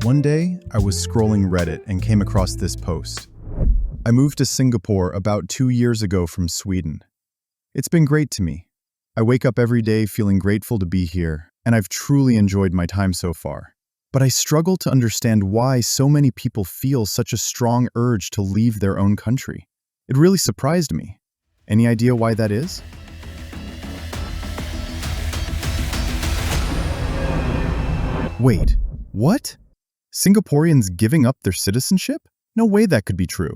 One day, I was scrolling Reddit and came across this post. I moved to Singapore about 2 years ago from Sweden. It's been great to me. I wake up every day feeling grateful to be here, and I've truly enjoyed my time so far. But I struggle to understand why so many people feel such a strong urge to leave their own country. It really surprised me. Any idea why that is? Wait, what? Singaporeans giving up their citizenship? No way that could be true.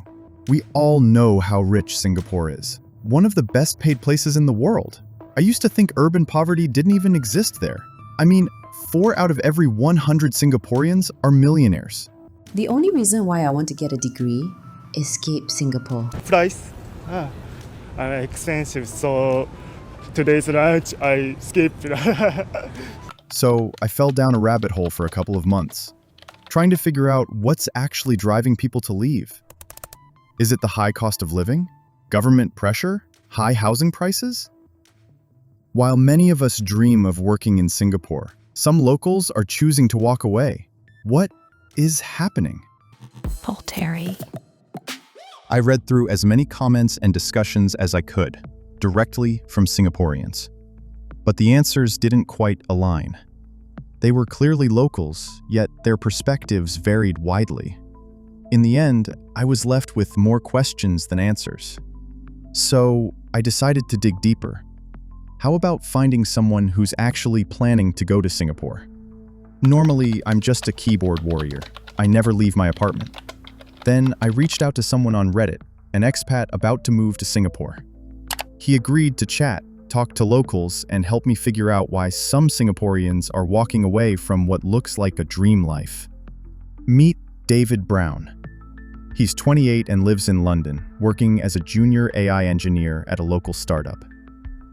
We all know how rich Singapore is. One of the best paid places in the world. I used to think urban poverty didn't even exist there. I mean, 4 out of every 100 Singaporeans are millionaires. The only reason why I want to get a degree is escape Singapore. Flights are expensive, so today's lunch I skipped. So I fell down a rabbit hole for a couple of months, trying to figure out what's actually driving people to leave. Is it the high cost of living? Government pressure? High housing prices? While many of us dream of working in Singapore, some locals are choosing to walk away. What is happening? Paul Terry. I read through as many comments and discussions as I could, directly from Singaporeans. But the answers didn't quite align. They were clearly locals, yet their perspectives varied widely. In the end, I was left with more questions than answers. So I decided to dig deeper. How about finding someone who's actually planning to go to Singapore? Normally, I'm just a keyboard warrior. I never leave my apartment. Then I reached out to someone on Reddit, an expat about to move to Singapore. He agreed to chat, talk to locals, and help me figure out why some Singaporeans are walking away from what looks like a dream life. Meet David Brown. He's 28 and lives in London, working as a junior AI engineer at a local startup.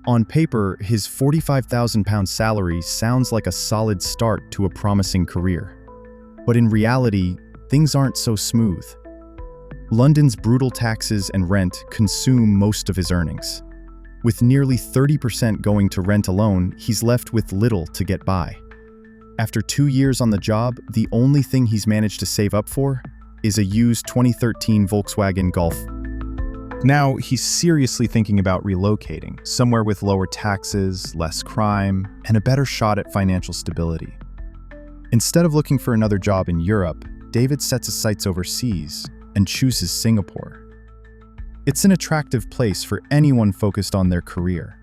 On paper, his £45,000 salary sounds like a solid start to a promising career. But in reality, things aren't so smooth. London's brutal taxes and rent consume most of his earnings. With nearly 30% going to rent alone, he's left with little to get by. After 2 years on the job, the only thing he's managed to save up for is a used 2013 Volkswagen Golf. Now, he's seriously thinking about relocating, somewhere with lower taxes, less crime, and a better shot at financial stability. Instead of looking for another job in Europe, David sets his sights overseas and chooses Singapore. It's an attractive place for anyone focused on their career,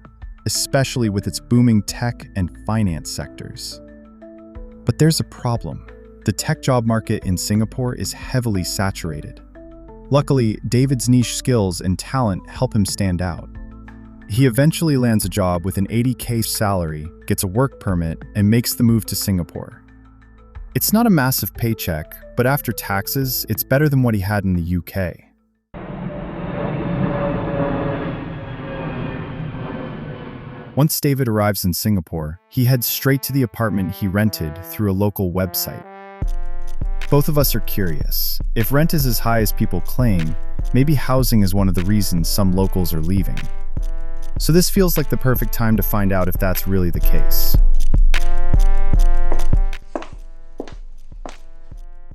especially with its booming tech and finance sectors. But there's a problem. The tech job market in Singapore is heavily saturated. Luckily, David's niche skills and talent help him stand out. He eventually lands a job with an $80K salary, gets a work permit, and makes the move to Singapore. It's not a massive paycheck, but after taxes, it's better than what he had in the UK. Once David arrives in Singapore, he heads straight to the apartment he rented through a local website. Both of us are curious. If rent is as high as people claim, maybe housing is one of the reasons some locals are leaving. So this feels like the perfect time to find out if that's really the case.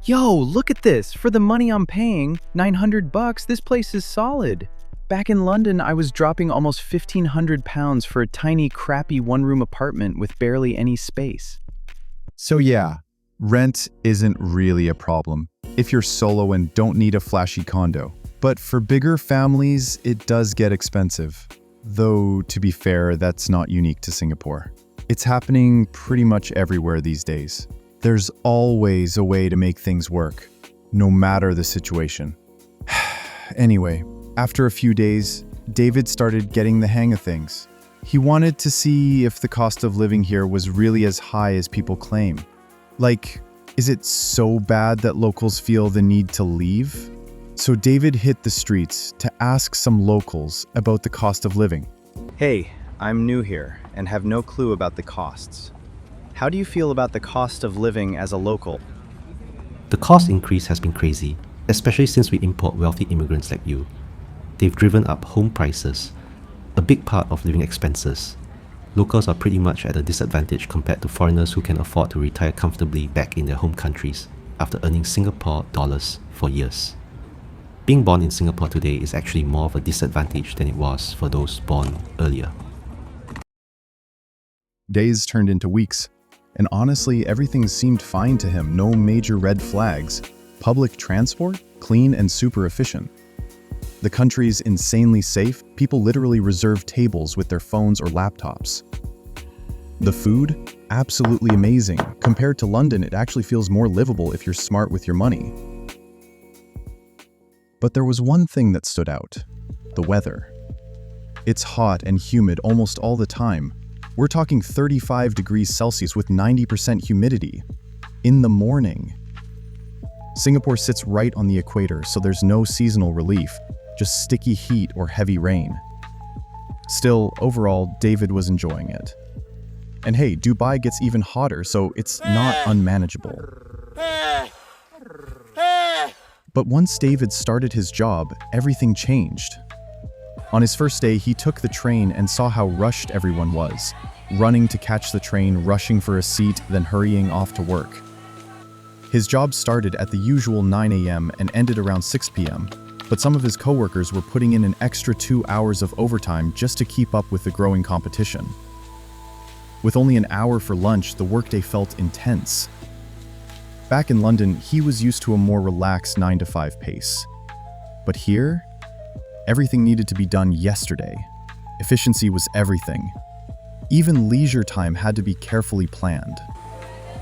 Yo, look at this! For the money I'm paying, $900, this place is solid. Back in London, I was dropping almost £1,500 for a tiny, crappy one-room apartment with barely any space. So yeah, rent isn't really a problem if you're solo and don't need a flashy condo. But for bigger families, it does get expensive. Though, to be fair, that's not unique to Singapore. It's happening pretty much everywhere these days. There's always a way to make things work, no matter the situation. Anyway, after a few days, David started getting the hang of things. He wanted to see if the cost of living here was really as high as people claim. Like, is it so bad that locals feel the need to leave? So David hit the streets to ask some locals about the cost of living. Hey, I'm new here and have no clue about the costs. How do you feel about the cost of living as a local? The cost increase has been crazy, especially since we import wealthy immigrants like you. They've driven up home prices, a big part of living expenses. Locals are pretty much at a disadvantage compared to foreigners who can afford to retire comfortably back in their home countries. after earning Singapore dollars for years. Being born in Singapore today is actually more of a disadvantage than it was for those born earlier. Days turned into weeks, and honestly, everything seemed fine to him. No major red flags. Public transport, clean and super efficient. The country's insanely safe. People literally reserve tables with their phones or laptops. The food, absolutely amazing. Compared to London, it actually feels more livable if you're smart with your money. But there was one thing that stood out: the weather. It's hot and humid almost all the time. We're talking 35 degrees Celsius with 90% humidity. In the morning. Singapore sits right on the equator, so there's no seasonal relief, just sticky heat or heavy rain. Still, overall, David was enjoying it. And hey, Dubai gets even hotter, so it's not unmanageable. But once David started his job, everything changed. On his first day, he took the train and saw how rushed everyone was. Running to catch the train, rushing for a seat, then hurrying off to work. His job started at the usual 9 a.m. and ended around 6 p.m., but some of his coworkers were putting in an extra 2 hours of overtime just to keep up with the growing competition. With only an hour for lunch, the workday felt intense. Back in London, he was used to a more relaxed 9-to-5 pace. But here, everything needed to be done yesterday. Efficiency was everything. Even leisure time had to be carefully planned.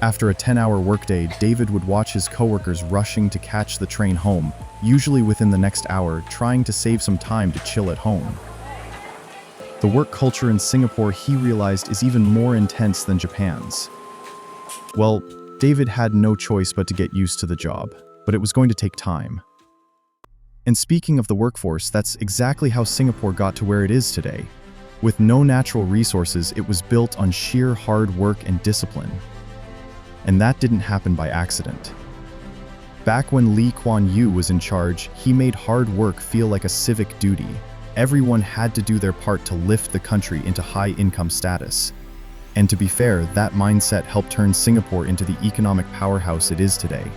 After a 10-hour workday, David would watch his coworkers rushing to catch the train home, usually within the next hour, trying to save some time to chill at home. The work culture in Singapore, he realized, is even more intense than Japan's. Well, David had no choice but to get used to the job, but it was going to take time. And speaking of the workforce, that's exactly how Singapore got to where it is today. With no natural resources, it was built on sheer hard work and discipline. And that didn't happen by accident. Back when Lee Kuan Yew was in charge, he made hard work feel like a civic duty. Everyone had to do their part to lift the country into high-income status. And to be fair, that mindset helped turn Singapore into the economic powerhouse it is today.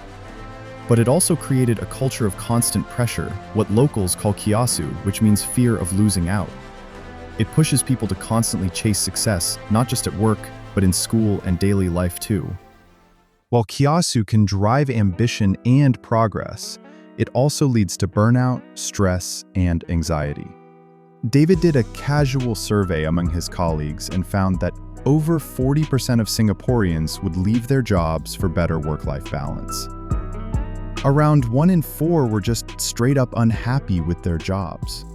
But it also created a culture of constant pressure, what locals call kiasu, which means fear of losing out. It pushes people to constantly chase success, not just at work, but in school and daily life too. While kiasu can drive ambition and progress, it also leads to burnout, stress, and anxiety. David did a casual survey among his colleagues and found that over 40% of Singaporeans would leave their jobs for better work-life balance. Around 1 in 4 were just straight up unhappy with their jobs.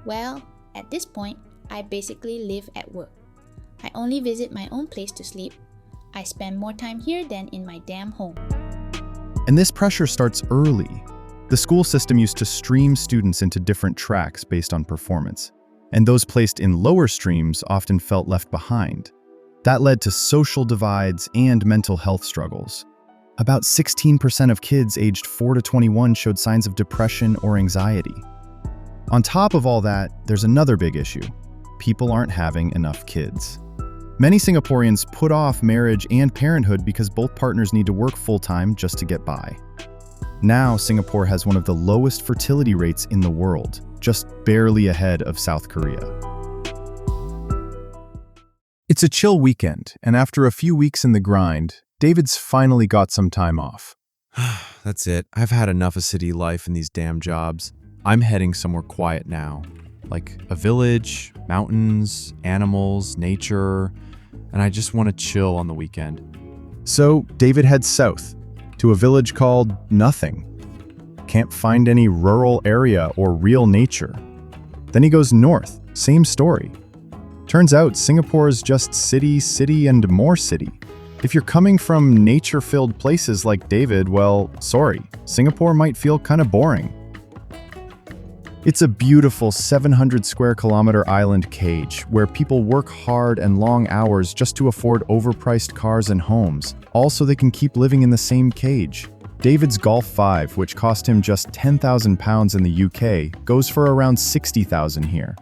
Well, at this point, I basically live at work. I only visit my own place to sleep. I spend more time here than in my damn home. And this pressure starts early. The school system used to stream students into different tracks based on performance, and those placed in lower streams often felt left behind. That led to social divides and mental health struggles. About 16% of kids aged 4 to 21 showed signs of depression or anxiety. On top of all that, there's another big issue. People aren't having enough kids. Many Singaporeans put off marriage and parenthood because both partners need to work full-time just to get by. Now, Singapore has one of the lowest fertility rates in the world, just barely ahead of South Korea. It's a chill weekend, and after a few weeks in the grind, David's finally got some time off. That's it. I've had enough of city life and these damn jobs. I'm heading somewhere quiet now, like a village, mountains, animals, nature, and I just want to chill on the weekend. So, David heads south, to a village called Nothing. Can't find any rural area or real nature. Then he goes north, same story. Turns out Singapore's just city, city, and more city. If you're coming from nature-filled places like David, well, sorry, Singapore might feel kind of boring. It's a beautiful 700 square kilometer island cage where people work hard and long hours just to afford overpriced cars and homes, all so they can keep living in the same cage. David's Golf 5, which cost him just £10,000 in the UK, goes for around £60,000 here.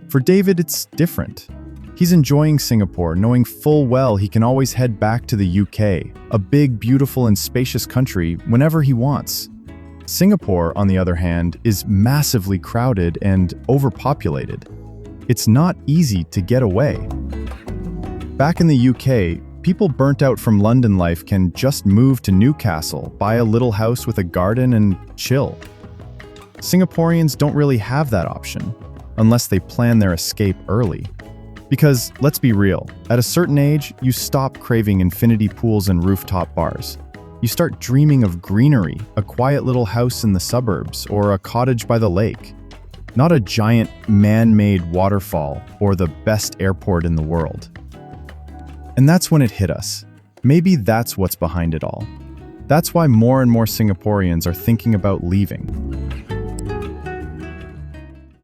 For David, it's different. He's enjoying Singapore, knowing full well he can always head back to the UK, a big, beautiful, and spacious country, whenever he wants. Singapore, on the other hand, is massively crowded and overpopulated. It's not easy to get away. Back in the UK, people burnt out from London life can just move to Newcastle, buy a little house with a garden, and chill. Singaporeans don't really have that option, unless they plan their escape early. Because, let's be real, at a certain age, you stop craving infinity pools and rooftop bars. You start dreaming of greenery, a quiet little house in the suburbs, or a cottage by the lake. Not a giant, man-made waterfall or the best airport in the world. And that's when it hit us. Maybe that's what's behind it all. That's why more and more Singaporeans are thinking about leaving.